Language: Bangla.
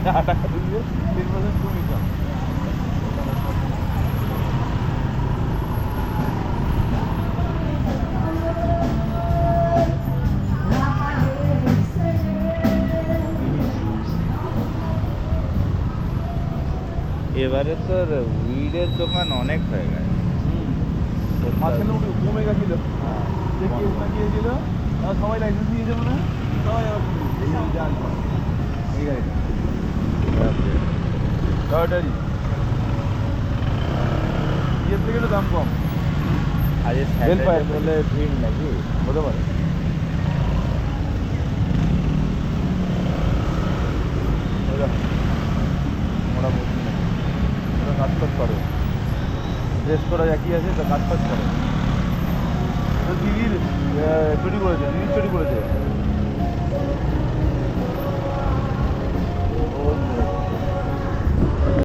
টাকা দিলে 10% কমিশন। এবারে তোর উইডের দোকান অনেক হয়ে গেছে। মাঝখানে উঠে কমে গেছিল, যে কেস না গিয়েছিল, সবাই লাইসেন্স নিয়েছে মনে হয়, সবাই আবার এই গাড়িটা টয়োটারই ইয়ের থেকে একটু দাম কম। আজ স্যাটারডে বলে ভিড় নাকি? হতে পারে। ওরা বলছি না, ওরা কাজ ফাজ করে, ড্রেস করা একই আছে, তো কাজ ফাজ করে। দিদির চুরি করেছে,